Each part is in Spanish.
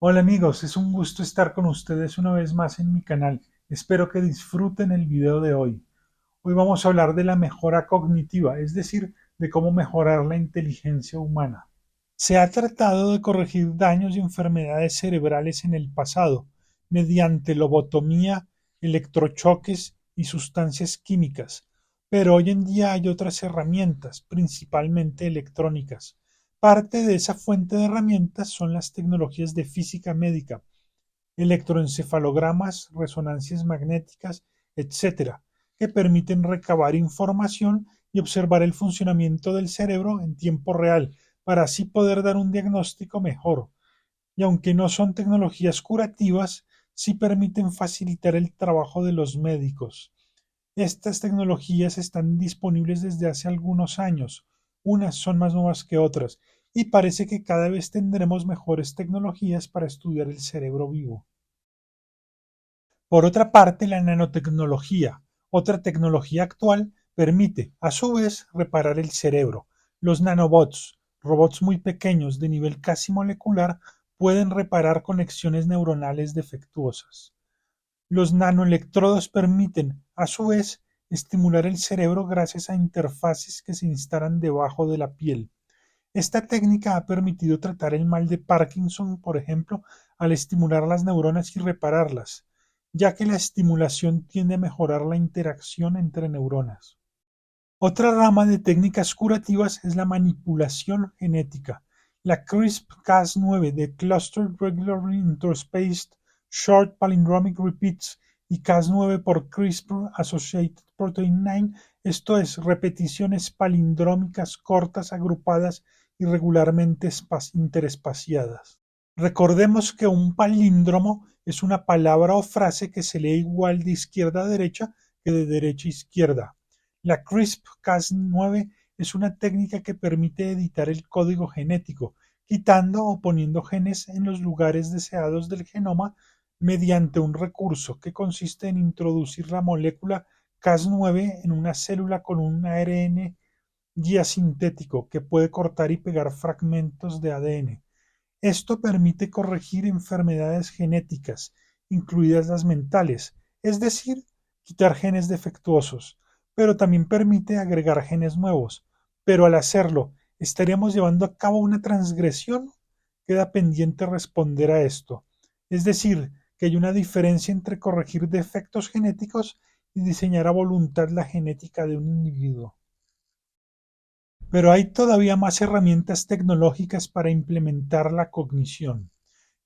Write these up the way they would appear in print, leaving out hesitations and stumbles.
Hola amigos, es un gusto estar con ustedes una vez más en mi canal. Espero que disfruten el video de hoy. Hoy vamos a hablar de la mejora cognitiva, es decir, de cómo mejorar la inteligencia humana. Se ha tratado de corregir daños y enfermedades cerebrales en el pasado mediante lobotomía, electrochoques y sustancias químicas, pero hoy en día hay otras herramientas, principalmente electrónicas. Parte de esa fuente de herramientas son las tecnologías de física médica, electroencefalogramas, resonancias magnéticas, etcétera, que permiten recabar información y observar el funcionamiento del cerebro en tiempo real, para así poder dar un diagnóstico mejor. Y aunque no son tecnologías curativas, sí permiten facilitar el trabajo de los médicos. Estas tecnologías están disponibles desde hace algunos años, unas son más nuevas que otras, y parece que cada vez tendremos mejores tecnologías para estudiar el cerebro vivo. Por otra parte, la nanotecnología, otra tecnología actual, permite, a su vez, reparar el cerebro. Los nanobots, robots muy pequeños de nivel casi molecular, pueden reparar conexiones neuronales defectuosas. Los nanoelectrodos permiten, a su vez, estimular el cerebro gracias a interfaces que se instalan debajo de la piel. Esta técnica ha permitido tratar el mal de Parkinson, por ejemplo, al estimular las neuronas y repararlas, ya que la estimulación tiende a mejorar la interacción entre neuronas. Otra rama de técnicas curativas es la manipulación genética. La CRISPR-Cas9 de Clustered Regularly Interspaced Short Palindromic Repeats y Cas9 por CRISPR Associated Protein 9, esto es, repeticiones palindrómicas cortas agrupadas irregularmente interespaciadas. Recordemos que un palíndromo es una palabra o frase que se lee igual de izquierda a derecha que de derecha a izquierda. La CRISPR-Cas9 es una técnica que permite editar el código genético, quitando o poniendo genes en los lugares deseados del genoma mediante un recurso que consiste en introducir la molécula Cas9 en una célula con un ARN guía sintético que puede cortar y pegar fragmentos de ADN. Esto permite corregir enfermedades genéticas, incluidas las mentales, es decir, quitar genes defectuosos, pero también permite agregar genes nuevos. Pero al hacerlo, ¿estaríamos llevando a cabo una transgresión? Queda pendiente responder a esto. Es decir, que hay una diferencia entre corregir defectos genéticos y diseñar a voluntad la genética de un individuo. Pero hay todavía más herramientas tecnológicas para implementar la cognición.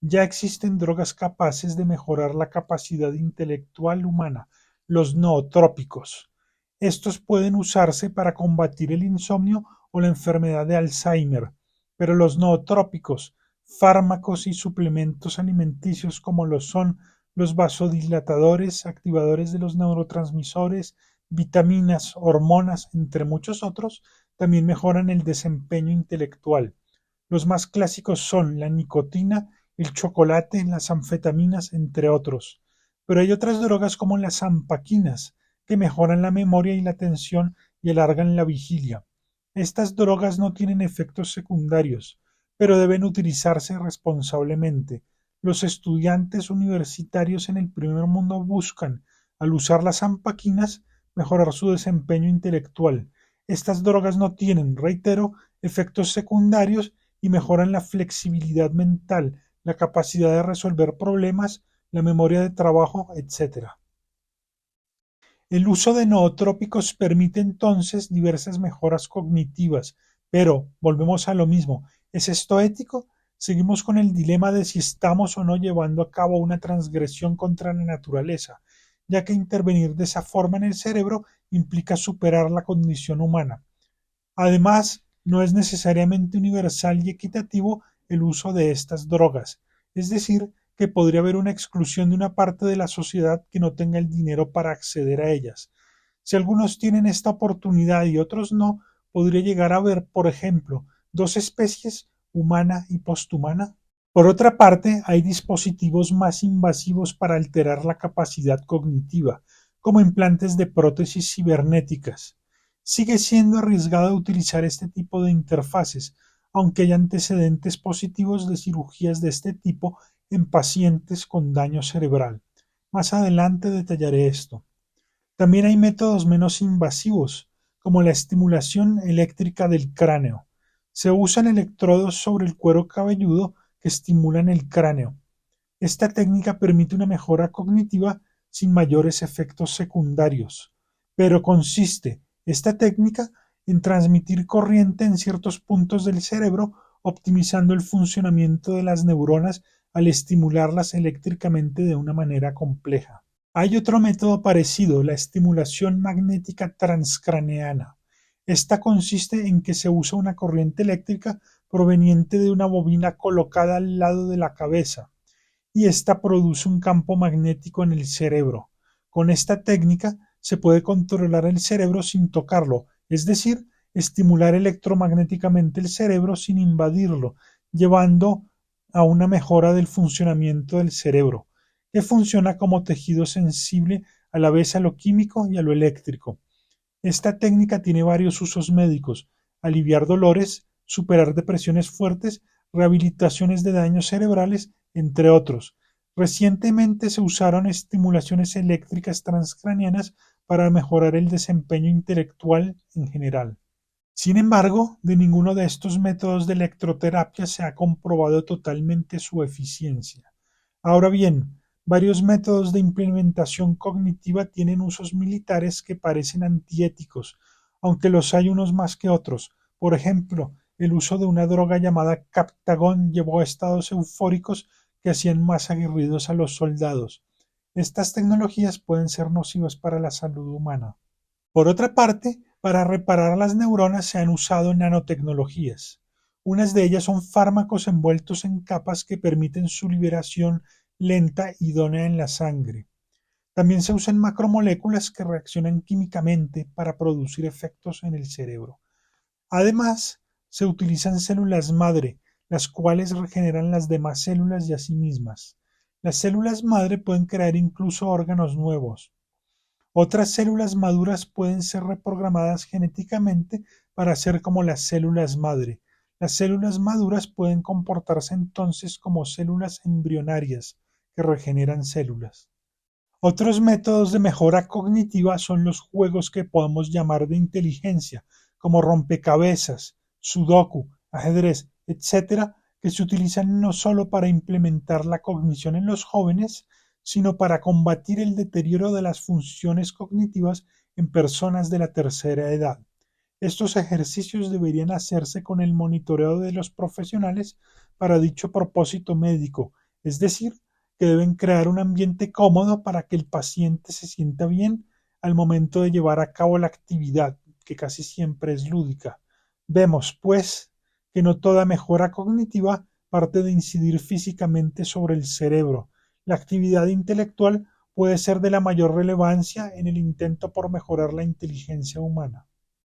Ya existen drogas capaces de mejorar la capacidad intelectual humana, los nootrópicos. Estos pueden usarse para combatir el insomnio o la enfermedad de Alzheimer, pero los nootrópicos, fármacos y suplementos alimenticios como lo son los vasodilatadores, activadores de los neurotransmisores, vitaminas, hormonas, entre muchos otros, también mejoran el desempeño intelectual. Los más clásicos son la nicotina, el chocolate, las anfetaminas, entre otros. Pero hay otras drogas como las ampaquinas, que mejoran la memoria y la atención y alargan la vigilia. Estas drogas no tienen efectos secundarios, pero deben utilizarse responsablemente. Los estudiantes universitarios en el primer mundo buscan, al usar las ampaquinas, mejorar su desempeño intelectual. Estas drogas no tienen, reitero, efectos secundarios y mejoran la flexibilidad mental, la capacidad de resolver problemas, la memoria de trabajo, etc. El uso de nootrópicos permite entonces diversas mejoras cognitivas, pero volvemos a lo mismo. ¿Es esto ético? Seguimos con el dilema de si estamos o no llevando a cabo una transgresión contra la naturaleza, ya que intervenir de esa forma en el cerebro implica superar la condición humana. Además, no es necesariamente universal y equitativo el uso de estas drogas, es decir, que podría haber una exclusión de una parte de la sociedad que no tenga el dinero para acceder a ellas. Si algunos tienen esta oportunidad y otros no, podría llegar a haber, por ejemplo, dos especies, humana y posthumana. Por otra parte, hay dispositivos más invasivos para alterar la capacidad cognitiva, como implantes de prótesis cibernéticas. Sigue siendo arriesgado utilizar este tipo de interfaces, aunque hay antecedentes positivos de cirugías de este tipo en pacientes con daño cerebral. Más adelante detallaré esto. También hay métodos menos invasivos, como la estimulación eléctrica del cráneo. Se usan electrodos sobre el cuero cabelludo que estimulan el cráneo. Esta técnica permite una mejora cognitiva sin mayores efectos secundarios, pero consiste esta técnica en transmitir corriente en ciertos puntos del cerebro, optimizando el funcionamiento de las neuronas al estimularlas eléctricamente de una manera compleja. Hay otro método parecido, la estimulación magnética transcraneana. Esta consiste en que se usa una corriente eléctrica proveniente de una bobina colocada al lado de la cabeza, y ésta produce un campo magnético en el cerebro. Con esta técnica se puede controlar el cerebro sin tocarlo, es decir, estimular electromagnéticamente el cerebro sin invadirlo, llevando a una mejora del funcionamiento del cerebro, que funciona como tejido sensible a la vez a lo químico y a lo eléctrico. Esta técnica tiene varios usos médicos: aliviar dolores, superar depresiones fuertes, rehabilitaciones de daños cerebrales, entre otros. Recientemente se usaron estimulaciones eléctricas transcraneanas para mejorar el desempeño intelectual en general. Sin embargo, de ninguno de estos métodos de electroterapia se ha comprobado totalmente su eficiencia. Ahora bien, varios métodos de implementación cognitiva tienen usos militares que parecen antiéticos, aunque los hay unos más que otros. Por ejemplo, el uso de una droga llamada Captagon llevó a estados eufóricos que hacían más aguerridos a los soldados. Estas tecnologías pueden ser nocivas para la salud humana. Por otra parte, para reparar las neuronas se han usado nanotecnologías. Unas de ellas son fármacos envueltos en capas que permiten su liberación lenta y idónea en la sangre. También se usan macromoléculas que reaccionan químicamente para producir efectos en el cerebro. Además, se utilizan células madre, las cuales regeneran las demás células y a sí mismas. Las células madre pueden crear incluso órganos nuevos. Otras células maduras pueden ser reprogramadas genéticamente para ser como las células madre. Las células maduras pueden comportarse entonces como células embrionarias que regeneran células. Otros métodos de mejora cognitiva son los juegos que podemos llamar de inteligencia, como rompecabezas, sudoku, ajedrez, etcétera, que se utilizan no solo para implementar la cognición en los jóvenes, sino para combatir el deterioro de las funciones cognitivas en personas de la tercera edad. Estos ejercicios deberían hacerse con el monitoreo de los profesionales para dicho propósito médico, es decir, que deben crear un ambiente cómodo para que el paciente se sienta bien al momento de llevar a cabo la actividad, que casi siempre es lúdica. Vemos, pues, que no toda mejora cognitiva parte de incidir físicamente sobre el cerebro. La actividad intelectual puede ser de la mayor relevancia en el intento por mejorar la inteligencia humana.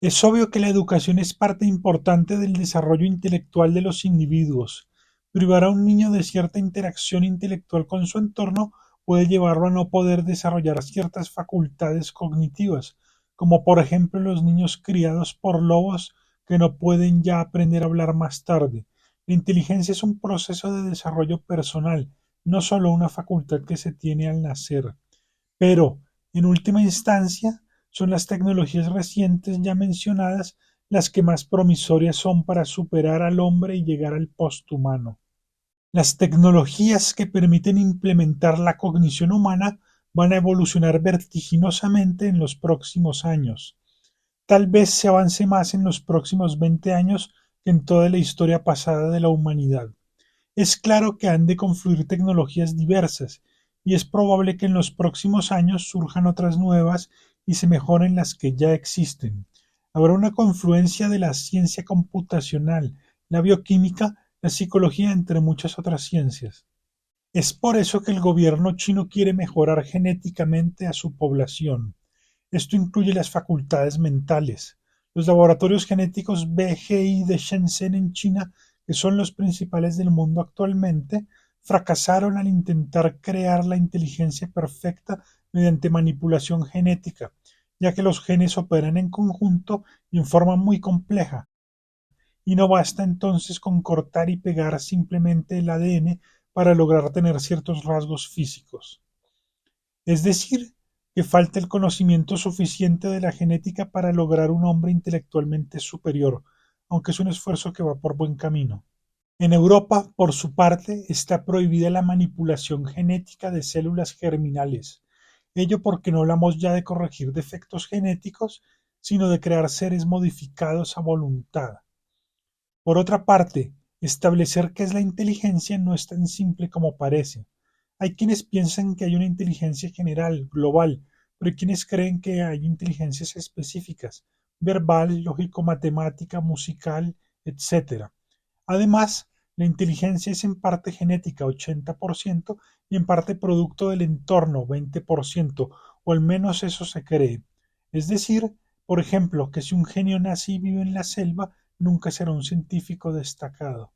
Es obvio que la educación es parte importante del desarrollo intelectual de los individuos. Privar a un niño de cierta interacción intelectual con su entorno puede llevarlo a no poder desarrollar ciertas facultades cognitivas, como por ejemplo los niños criados por lobos que no pueden ya aprender a hablar más tarde. La inteligencia es un proceso de desarrollo personal, no solo una facultad que se tiene al nacer. Pero, en última instancia, son las tecnologías recientes ya mencionadas las que más promisorias son para superar al hombre y llegar al posthumano. Las tecnologías que permiten implementar la cognición humana van a evolucionar vertiginosamente en los próximos años. Tal vez se avance más en los próximos 20 años que en toda la historia pasada de la humanidad. Es claro que han de confluir tecnologías diversas, y es probable que en los próximos años surjan otras nuevas y se mejoren las que ya existen. Habrá una confluencia de la ciencia computacional, la bioquímica, la psicología, entre muchas otras ciencias. Es por eso que el gobierno chino quiere mejorar genéticamente a su población. Esto incluye las facultades mentales. Los laboratorios genéticos BGI de Shenzhen en China, que son los principales del mundo actualmente, fracasaron al intentar crear la inteligencia perfecta mediante manipulación genética, ya que los genes operan en conjunto y en forma muy compleja, y no basta entonces con cortar y pegar simplemente el ADN para lograr tener ciertos rasgos físicos. Es decir, que falta el conocimiento suficiente de la genética para lograr un hombre intelectualmente superior, aunque es un esfuerzo que va por buen camino. En Europa, por su parte, está prohibida la manipulación genética de células germinales, ello porque no hablamos ya de corregir defectos genéticos, sino de crear seres modificados a voluntad. Por otra parte, establecer qué es la inteligencia no es tan simple como parece. Hay quienes piensan que hay una inteligencia general, global, pero hay quienes creen que hay inteligencias específicas, verbal, lógico-matemática, musical, etc. Además, la inteligencia es en parte genética, 80%, y en parte producto del entorno, 20%, o al menos eso se cree. Es decir, por ejemplo, que si un genio nace y vive en la selva, nunca será un científico destacado.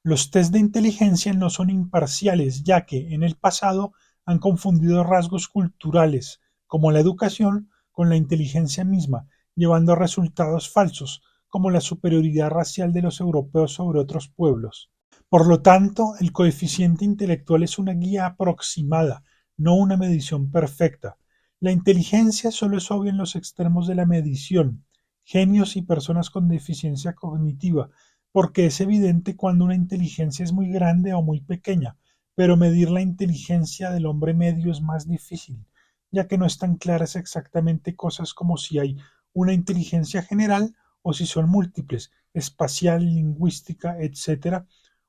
Los test de inteligencia no son imparciales, ya que, en el pasado, han confundido rasgos culturales, como la educación, con la inteligencia misma, llevando a resultados falsos, como la superioridad racial de los europeos sobre otros pueblos. Por lo tanto, el coeficiente intelectual es una guía aproximada, no una medición perfecta. La inteligencia solo es obvia en los extremos de la medición, genios y personas con deficiencia cognitiva, porque es evidente cuando una inteligencia es muy grande o muy pequeña, pero medir la inteligencia del hombre medio es más difícil, ya que no están claras exactamente cosas como si hay una inteligencia general o si son múltiples, espacial, lingüística, etc.,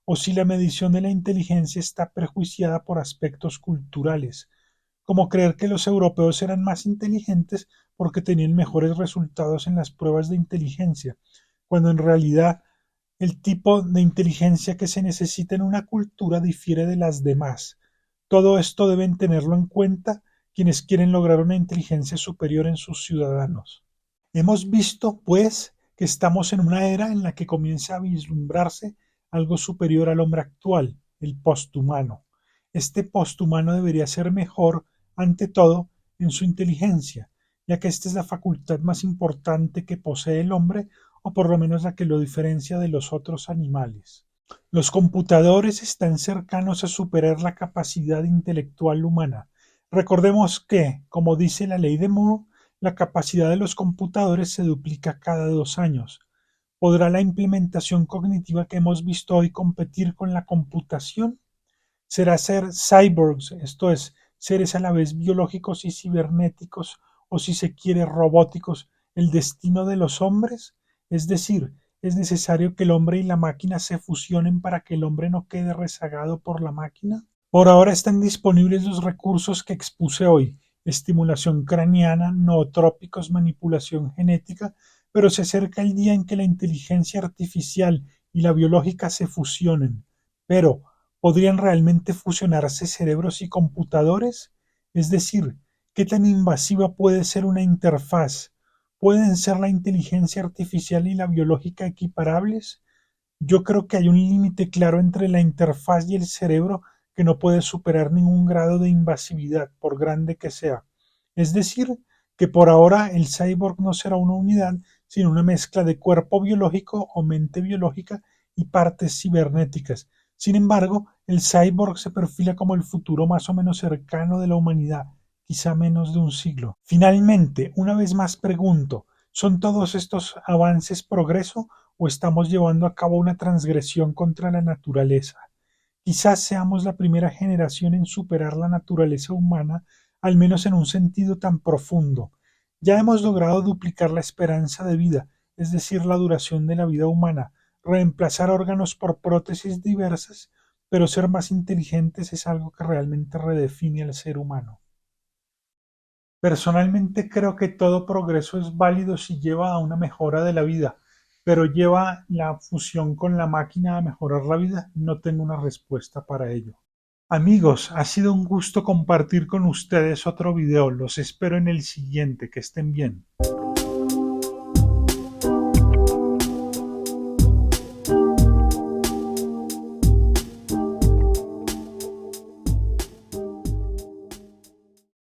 o si la medición de la inteligencia está prejuiciada por aspectos culturales, como creer que los europeos eran más inteligentes porque tenían mejores resultados en las pruebas de inteligencia, cuando en realidad el tipo de inteligencia que se necesita en una cultura difiere de las demás. Todo esto deben tenerlo en cuenta quienes quieren lograr una inteligencia superior en sus ciudadanos. Hemos visto, pues, que estamos en una era en la que comienza a vislumbrarse algo superior al hombre actual, el posthumano. Este posthumano debería ser mejor, ante todo, en su inteligencia, ya que esta es la facultad más importante que posee el hombre, o por lo menos la que lo diferencia de los otros animales. Los computadores están cercanos a superar la capacidad intelectual humana. Recordemos que, como dice la ley de Moore, la capacidad de los computadores se duplica cada 2 años. ¿Podrá la implementación cognitiva que hemos visto hoy competir con la computación? ¿Será ser cyborgs, esto es, seres a la vez biológicos y cibernéticos, o si se quiere robóticos, el destino de los hombres? Es decir, ¿es necesario que el hombre y la máquina se fusionen para que el hombre no quede rezagado por la máquina? Por ahora están disponibles los recursos que expuse hoy: estimulación craneana, nootrópicos, manipulación genética, pero se acerca el día en que la inteligencia artificial y la biológica se fusionen. Pero, ¿podrían realmente fusionarse cerebros y computadores? Es decir, ¿qué tan invasiva puede ser una interfaz? ¿Pueden ser la inteligencia artificial y la biológica equiparables? Yo creo que hay un límite claro entre la interfaz y el cerebro que no puede superar ningún grado de invasividad, por grande que sea. Es decir, que por ahora el cyborg no será una unidad, sino una mezcla de cuerpo biológico o mente biológica y partes cibernéticas. Sin embargo, el cyborg se perfila como el futuro más o menos cercano de la humanidad, quizá menos de un siglo. Finalmente, una vez más pregunto, ¿son todos estos avances progreso o estamos llevando a cabo una transgresión contra la naturaleza? Quizás seamos la primera generación en superar la naturaleza humana, al menos en un sentido tan profundo. Ya hemos logrado duplicar la esperanza de vida, es decir, la duración de la vida humana, reemplazar órganos por prótesis diversas, pero ser más inteligentes es algo que realmente redefine al ser humano. Personalmente creo que todo progreso es válido si lleva a una mejora de la vida, pero lleva la fusión con la máquina a mejorar la vida. No tengo una respuesta para ello. Amigos, ha sido un gusto compartir con ustedes otro video. Los espero en el siguiente. Que estén bien.